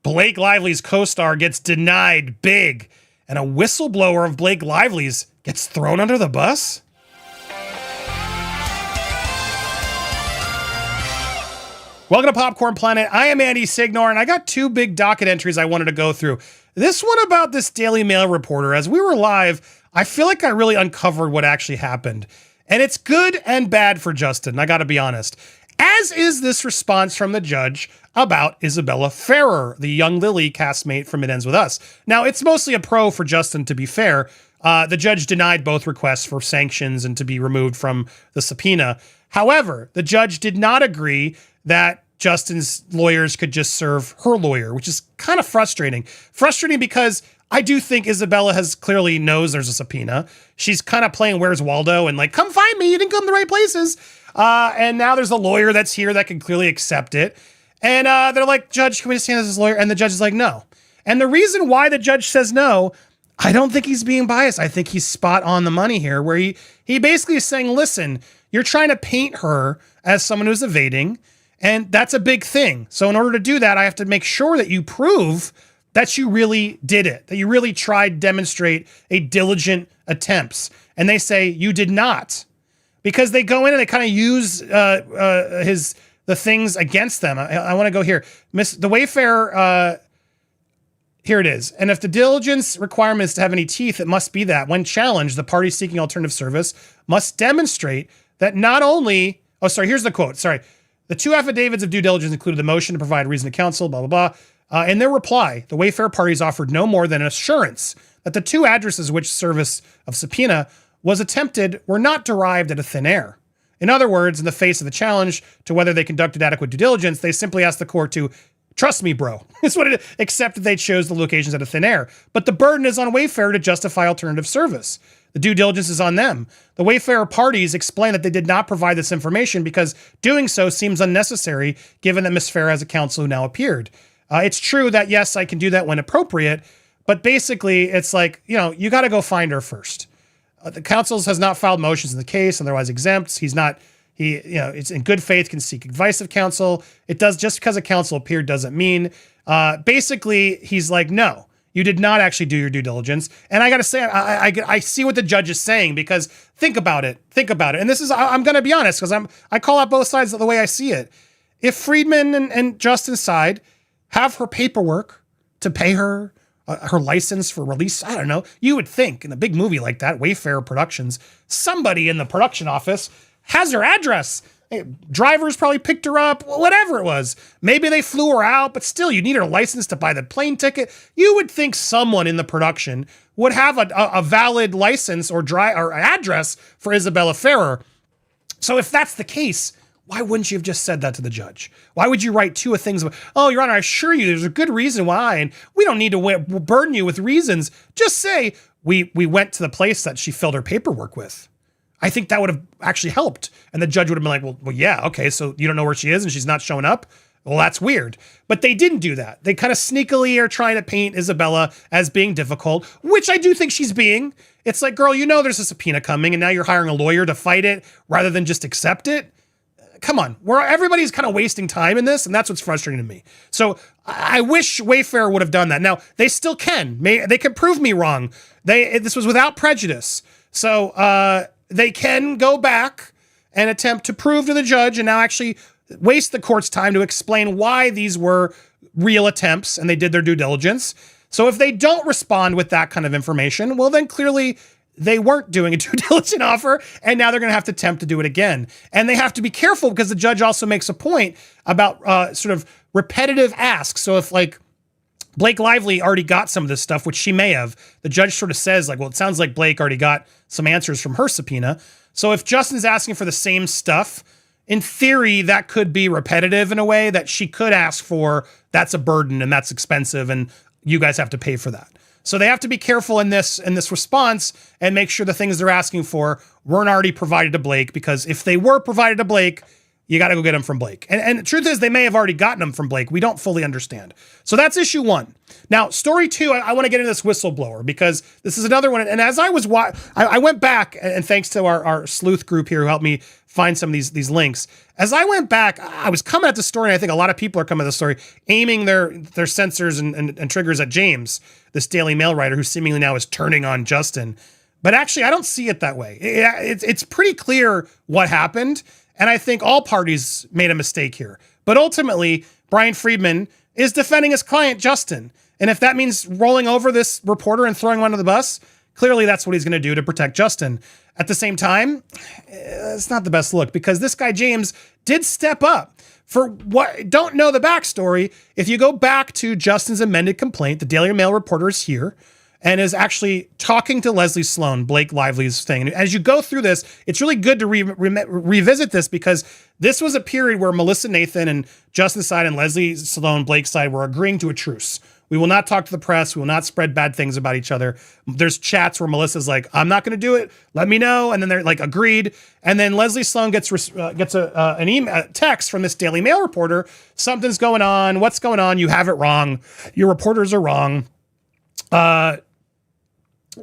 Blake Lively's co-star gets denied big, and a whistleblower of Blake Lively's gets thrown under the bus? Welcome to Popcorn Planet. I am Andy Signore, and I got two big docket entries I wanted to go through. This one about this Daily Mail reporter. As we were live, I feel like I really uncovered what actually happened. And it's good and bad for Justin, I gotta be honest. As is this response from the judge about Isabella Ferrer, the young Lily castmate from It Ends With Us. Now, it's mostly a pro for Justin, to be fair. The judge denied both requests for sanctions and to be removed from the subpoena. However, the judge did not agree that Justin's lawyers could just serve her lawyer, which is kind of frustrating. Frustrating because I do think Isabella clearly knows there's a subpoena. She's kind of playing Where's Waldo and like, come find me, you didn't come to the right places. And now there's a lawyer that's here that can clearly accept it. And they're like, Judge, can we just hand this as a lawyer? And the judge is like, no. And the reason why the judge says no, I don't think he's being biased. I think he's spot on the money here, where he basically is saying, listen, you're trying to paint her as someone who's evading, and that's a big thing. So in order to do that, I have to make sure that you prove that you really did it, that you really tried to demonstrate a diligent attempts. And they say you did not, because they go in and they kind of use the things against them. I want to go here. The Wayfarer, here it is. And if the diligence requirement is to have any teeth, it must be that when challenged, the party seeking alternative service must demonstrate that not only, here's the quote. The two affidavits of due diligence included the motion to provide reason to counsel, blah, blah, blah. In their reply, the Wayfarer parties offered no more than an assurance that the two addresses which service of subpoena was attempted were not derived out of thin air. In other words, in the face of the challenge to whether they conducted adequate due diligence, they simply asked the court to trust me, bro. It's what it is, except that they chose the locations out of thin air. But the burden is on Wayfarer to justify alternative service. The due diligence is on them. The Wayfarer parties explain that they did not provide this information because doing so seems unnecessary given that Ms. Ferrer has a counsel who now appeared. It's true that, yes, I can do that when appropriate, but basically it's like, you got to go find her first. The counsel has not filed motions in the case, otherwise exempt. It's in good faith, can seek advice of counsel. It does, just because a counsel appeared doesn't mean, basically he's like, no, you did not actually do your due diligence. And I got to say, I see what the judge is saying, because think about it. And this is, I'm going to be honest, because I call out both sides of the way I see it. If Friedman and Justin's side have her paperwork to pay her, her license for release, I don't know, you would think in a big movie like that, Wayfarer Productions, somebody in the production office has her address. Drivers probably picked her up, whatever it was. Maybe they flew her out, but still, you need her license to buy the plane ticket. You would think someone in the production would have a valid license or address for Isabella Ferrer. So if that's the case, why wouldn't you have just said that to the judge? Why would you write two things about, oh, Your Honor, I assure you there's a good reason why, and we don't need to burden you with reasons. Just say, we went to the place that she filled her paperwork with. I think that would have actually helped. And the judge would have been like, well, yeah, okay, so you don't know where she is and she's not showing up? Well, that's weird. But they didn't do that. They kind of sneakily are trying to paint Isabella as being difficult, which I do think she's being. It's like, girl, there's a subpoena coming and now you're hiring a lawyer to fight it rather than just accept it. Come on, everybody's kind of wasting time in this, and that's what's frustrating to me. So I wish Wayfarer would have done that. Now, they still can. They can prove me wrong. This was without prejudice. So they can go back and attempt to prove to the judge and now actually waste the court's time to explain why these were real attempts and they did their due diligence. So if they don't respond with that kind of information, well, then clearly they weren't doing a due diligence offer, and now they're going to have to attempt to do it again. And they have to be careful because the judge also makes a point about sort of repetitive asks. So if like Blake Lively already got some of this stuff, which she may have, the judge sort of says like, well, it sounds like Blake already got some answers from her subpoena. So if Justin's asking for the same stuff, in theory, that could be repetitive in a way that she could ask for. That's a burden and that's expensive and you guys have to pay for that. So they have to be careful in this response and make sure the things they're asking for weren't already provided to Blake, because if they were provided to Blake, you got to go get them from Blake. And the truth is, they may have already gotten them from Blake. We don't fully understand. So that's issue 1. Now, story 2, I want to get into this whistleblower because this is another one. And as I was, I went back, and thanks to our sleuth group here who helped me find some of these links. As I went back, I was coming at the story, and I think a lot of people are coming at the story, aiming their sensors and triggers at James, this Daily Mail writer who seemingly now is turning on Justin. But actually, I don't see it that way. It's pretty clear what happened. And I think all parties made a mistake here. But ultimately, Brian Friedman is defending his client, Justin. And if that means rolling over this reporter and throwing him under the bus, clearly that's what he's going to do to protect Justin. At the same time, it's not the best look because this guy, James, did step up. For what don't know the backstory, if you go back to Justin's amended complaint, the Daily Mail reporter is here and is actually talking to Leslie Sloan, Blake Lively's thing. And as you go through this, it's really good to revisit this because this was a period where Melissa Nathan and Justin's side and Leslie Sloan, Blake's side were agreeing to a truce. We will not talk to the press. We will not spread bad things about each other. There's chats where Melissa's like, I'm not going to do it. Let me know. And then they're like, agreed. And then Leslie Sloan gets an email, text from this Daily Mail reporter. Something's going on. What's going on? You have it wrong. Your reporters are wrong.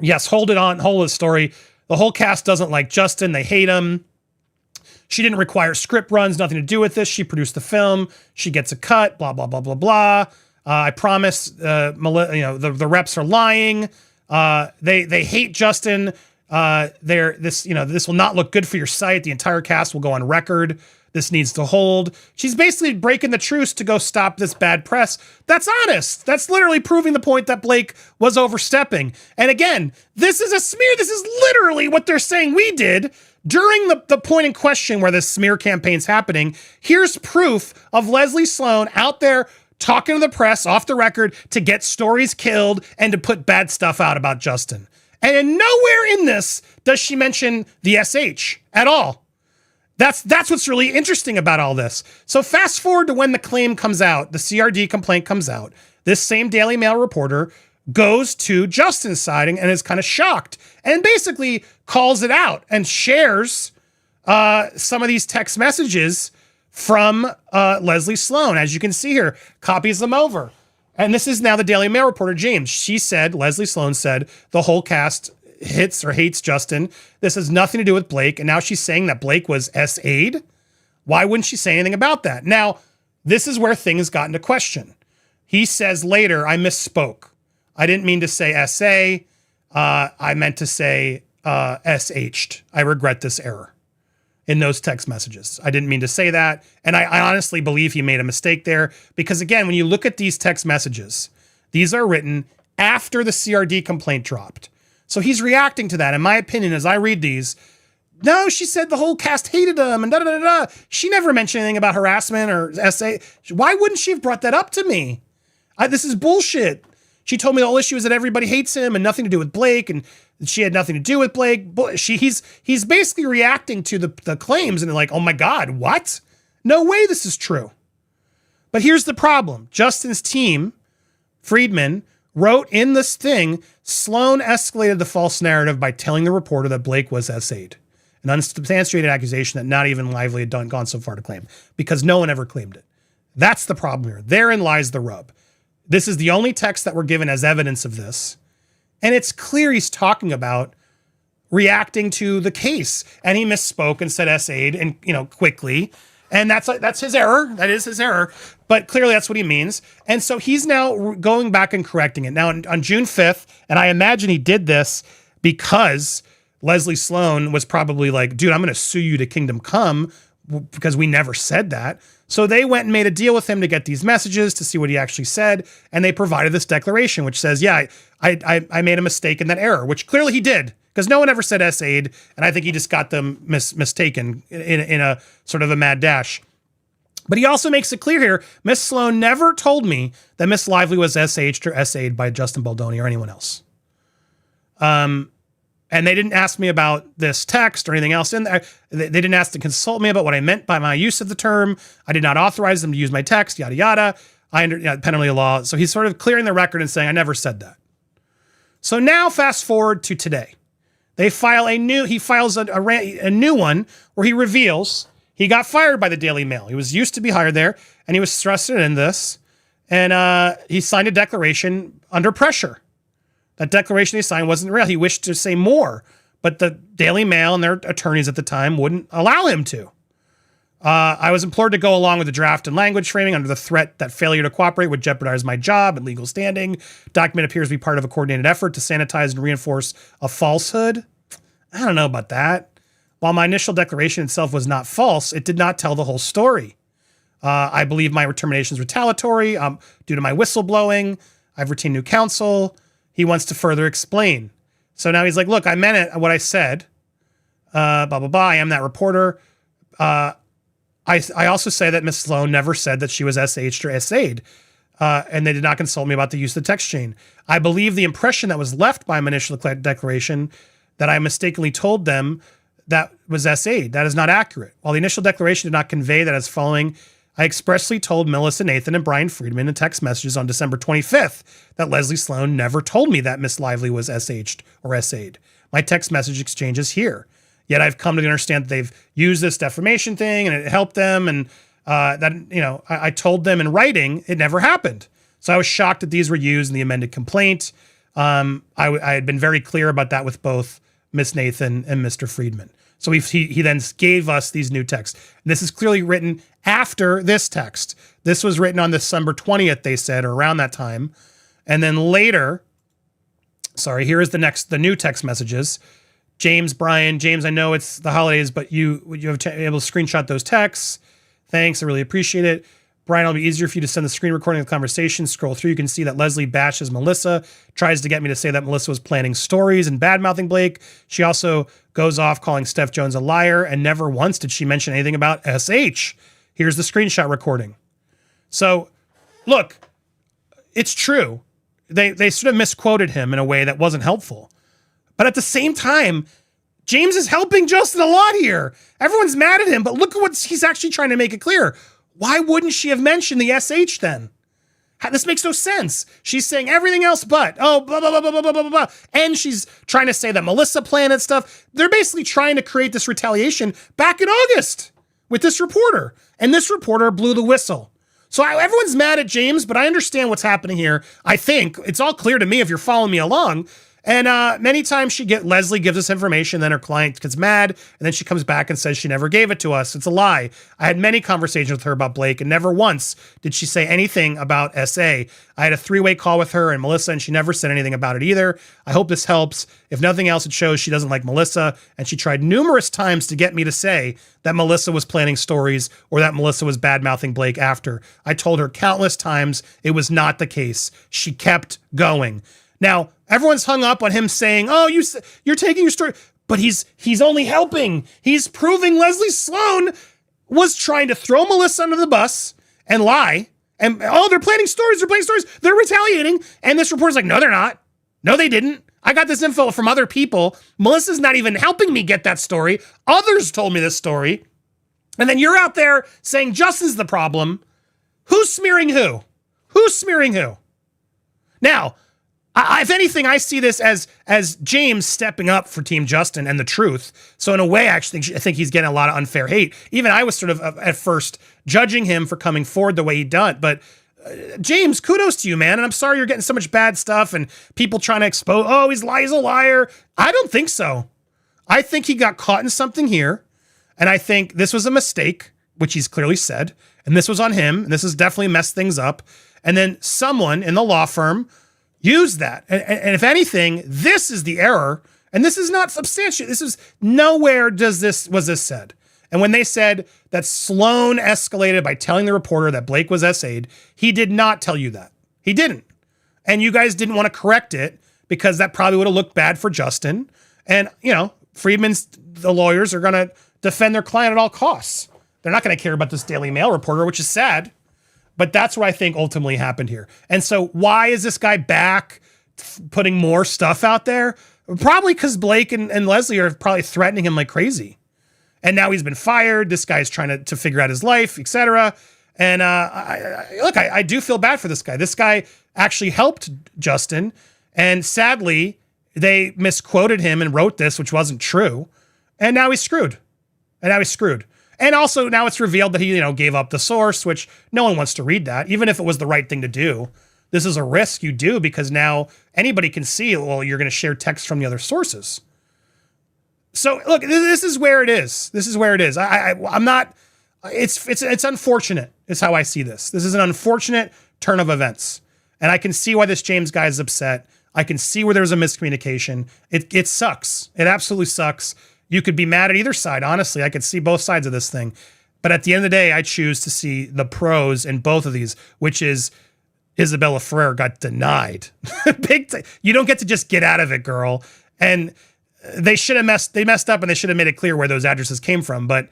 Yes, hold the story. The whole cast doesn't like Justin. They hate him. She didn't require script runs, nothing to do with this. She produced the film. She gets a cut, blah, blah, blah, blah, blah. I promise, the reps are lying. They hate Justin. This will not look good for your site. The entire cast will go on record. This needs to hold. She's basically breaking the truce to go stop this bad press. That's honest. That's literally proving the point that Blake was overstepping. And again, this is a smear. This is literally what they're saying we did during the point in question where this smear campaign's happening. Here's proof of Leslie Sloan out there talking to the press off the record to get stories killed and to put bad stuff out about Justin. And nowhere in this does she mention the SH at all. That's what's really interesting about all this. So fast forward to when the claim comes out, the CRD complaint comes out. This same Daily Mail reporter goes to Justin's side and is kind of shocked and basically calls it out and shares some of these text messages from Leslie Sloan. As you can see here, copies them over. And this is now the Daily Mail reporter, James. Leslie Sloan said, the whole cast hits or hates Justin. This has nothing to do with Blake. And now she's saying that Blake was SA'd. Why wouldn't she say anything about that? Now, this is where things got into question. He says later, I misspoke. I didn't mean to say SA. I meant to say SH'd. I regret this error in those text messages. I didn't mean to say that. And I honestly believe he made a mistake there because again, when you look at these text messages, these are written after the CRD complaint dropped. So he's reacting to that. In my opinion, as I read these, no, she said the whole cast hated him and da-da-da-da. She never mentioned anything about harassment or SA. Why wouldn't she have brought that up to me? This is bullshit. She told me the whole issue is that everybody hates him and nothing to do with Blake and she had nothing to do with Blake. He's basically reacting to the claims and they're like, oh my God, what? No way this is true. But here's the problem. Justin's team, Friedman, wrote in this thing, Sloan escalated the false narrative by telling the reporter that Blake was SA'd. An unsubstantiated accusation that not even Lively had gone so far to claim because no one ever claimed it. That's the problem here. Therein lies the rub. This is the only text that we're given as evidence of this. And it's clear he's talking about reacting to the case. And he misspoke and said SA'd and, quickly. And that's his error. That is his error. But clearly that's what he means. And so he's now going back and correcting it. Now on June 5th, and I imagine he did this because Leslie Sloan was probably like, dude, I'm going to sue you to Kingdom Come because we never said that. So they went and made a deal with him to get these messages to see what he actually said. And they provided this declaration, which says, yeah, I made a mistake in that error, which clearly he did because no one ever said SA'd. And I think he just got them mistaken in a sort of a mad dash. But he also makes it clear here, Miss Sloan never told me that Miss Lively was SH'd or SA'd by Justin Baldoni or anyone else. And they didn't ask me about this text or anything else in there. They didn't ask to consult me about what I meant by my use of the term. I did not authorize them to use my text, yada, yada. Penalty of law. So he's sort of clearing the record and saying, I never said that. So now fast forward to today. He files a new one where he reveals He got fired by the Daily Mail. He was used to be hired there, and he was thrusted in this, and he signed a declaration under pressure. That declaration he signed wasn't real. He wished to say more, but the Daily Mail and their attorneys at the time wouldn't allow him to. I was implored to go along with the draft and language framing under the threat that failure to cooperate would jeopardize my job and legal standing. Document appears to be part of a coordinated effort to sanitize and reinforce a falsehood. I don't know about that. While my initial declaration itself was not false, it did not tell the whole story. I believe my termination is retaliatory due to my whistleblowing. I've retained new counsel. He wants to further explain. So now he's like, look, I meant it, what I said. Blah, blah, blah. I am that reporter. I also say that Ms. Sloan never said that she was SH'd or SA'd, and they did not consult me about the use of the text chain. I believe the impression that was left by my initial declaration that I mistakenly told them that was SA'd. That is not accurate. While the initial declaration did not convey that as following, I expressly told Melissa Nathan and Brian Friedman in text messages on December 25th that Leslie Sloan never told me that Miss Lively was SH'd or SA'd. My text message exchange is here. Yet I've come to understand that they've used this defamation thing and it helped them. And I told them in writing it never happened. So I was shocked that these were used in the amended complaint. I had been very clear about that with both Miss Nathan and Mr. Friedman. So he then gave us these new texts. And this is clearly written after this text. This was written on December 20th, they said, or around that time. And then later, here is the new text messages. James, I know it's the holidays, but you have able to screenshot those texts. Thanks, I really appreciate it. Brian, it'll be easier for you to send the screen recording of the conversation. Scroll through, you can see that Leslie bashes Melissa, tries to get me to say that Melissa was planning stories and bad-mouthing Blake. She also goes off calling Steph Jones a liar, and never once did she mention anything about SH. Here's the screenshot recording. So, look, it's true. They sort of misquoted him in a way that wasn't helpful. But at the same time, James is helping Justin a lot here. Everyone's mad at him, but look at what he's actually trying to make it clear. Why wouldn't she have mentioned the SH then? This makes no sense. She's saying everything else but, blah, blah, blah, blah, blah, blah, blah, blah. And she's trying to say that Melissa planted stuff. They're basically trying to create this retaliation back in August with this reporter. And this reporter blew the whistle. So everyone's mad at James, but I understand what's happening here. I think it's all clear to me if you're following me along. And many times Leslie gives us information, then her client gets mad, and then she comes back and says she never gave it to us. It's a lie. I had many conversations with her about Blake, and never once did she say anything about SA. I had a 3-way call with her and Melissa, and she never said anything about it either. I hope this helps. If nothing else, it shows she doesn't like Melissa, and she tried numerous times to get me to say that Melissa was planning stories or that Melissa was bad-mouthing Blake after. I told her countless times it was not the case. She kept going. Now, everyone's hung up on him saying, oh, you're taking your story, but he's only helping. He's proving Leslie Sloan was trying to throw Melissa under the bus and lie. And, they're planning stories. They're retaliating. And this reporter's like, no, they're not. No, they didn't. I got this info from other people. Melissa's not even helping me get that story. Others told me this story. And then you're out there saying Justin's the problem. Who's smearing who? Who's smearing who? Now, if anything, I see this as James stepping up for Team Justin and the truth. So in a way, actually, I think he's getting a lot of unfair hate. Even I was sort of at first judging him for coming forward the way he done. But James, kudos to you, man. And I'm sorry you're getting so much bad stuff and people trying to expose, he's a liar. I don't think so. I think he got caught in something here. And I think this was a mistake, which he's clearly said. And this was on him. And this has definitely messed things up. And then someone in the law firm use that. And if anything, this is the error. And this is not substantial. This is nowhere was this said. And when they said that Sloan escalated by telling the reporter that Blake was SA'd, he did not tell you that. He didn't. And you guys didn't want to correct it because that probably would have looked bad for Justin. And, the lawyers are going to defend their client at all costs. They're not going to care about this Daily Mail reporter, which is sad. But that's what I think ultimately happened here. And so why is this guy back putting more stuff out there? Probably because Blake and Leslie are probably threatening him like crazy. And now he's been fired. This guy's trying to figure out his life, etc. And I do feel bad for this guy. This guy actually helped Justin. And sadly, they misquoted him and wrote this, which wasn't true. And now he's screwed. And And also now it's revealed that he, gave up the source, which no one wants to read that, even if it was the right thing to do. This is a risk you do because now anybody can see, well, you're going to share text from the other sources. So look, this is where it is. This is where it is. I'm not, it's unfortunate is how I see this. This is an unfortunate turn of events. And I can see why this James guy is upset. I can see where there's a miscommunication. It sucks. It absolutely sucks. You could be mad at either side. Honestly, I could see both sides of this thing. But at the end of the day, I choose to see the pros in both of these, which is Isabella Ferrer got denied. You don't get to just get out of it, girl. And they messed up and they should have made it clear where those addresses came from, but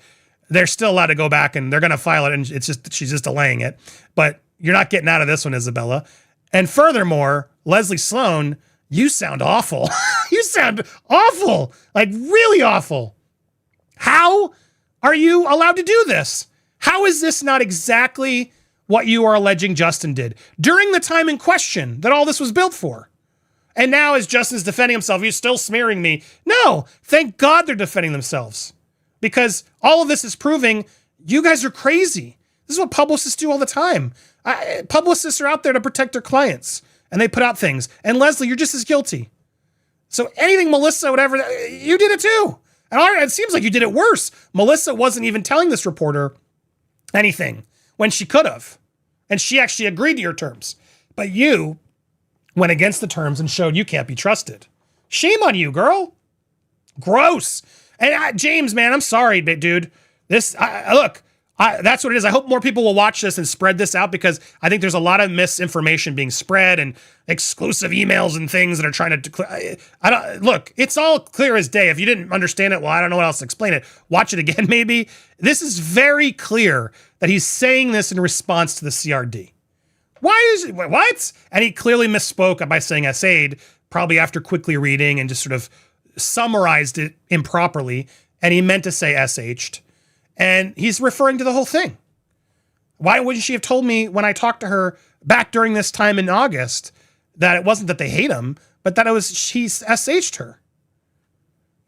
they're still allowed to go back and they're going to file it. And she's just delaying it, but you're not getting out of this one, Isabella. And furthermore, Leslie Sloan, you sound awful. You sound awful, like really awful. How are you allowed to do this? How is this not exactly what you are alleging Justin did during the time in question that all this was built for? And now as Justin's defending himself, he's still smearing me. No, thank God they're defending themselves because all of this is proving you guys are crazy. This is what publicists do all the time. Publicists are out there to protect their clients and they put out things. And Leslie, you're just as guilty. So anything Melissa, whatever, you did it too. And it seems like you did it worse. Melissa wasn't even telling this reporter anything when she could have. And she actually agreed to your terms. But you went against the terms and showed you can't be trusted. Shame on you, girl. Gross. And James, man, I'm sorry, dude. Look, that's what it is. I hope more people will watch this and spread this out because I think there's a lot of misinformation being spread and exclusive emails and things that are trying to look, it's all clear as day. If you didn't understand it, well, I don't know what else to explain it. Watch it again, maybe. This is very clear that he's saying this in response to the CRD. What? And he clearly misspoke by saying essayed, probably after quickly reading and just sort of summarized it improperly. And he meant to say SH'd. And he's referring to the whole thing. Why wouldn't she have told me when I talked to her back during this time in August that it wasn't that they hate him, but that it was she's SH'd her?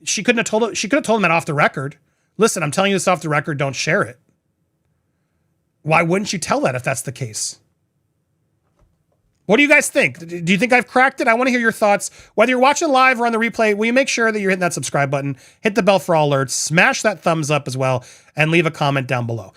She could have told him that off the record. Listen, I'm telling you this off the record. Don't share it. Why wouldn't you tell that if that's the case? What do you guys think? Do you think I've cracked it? I want to hear your thoughts. Whether you're watching live or on the replay, will you make sure that you're hitting that subscribe button, hit the bell for all alerts, smash that thumbs up as well, and leave a comment down below.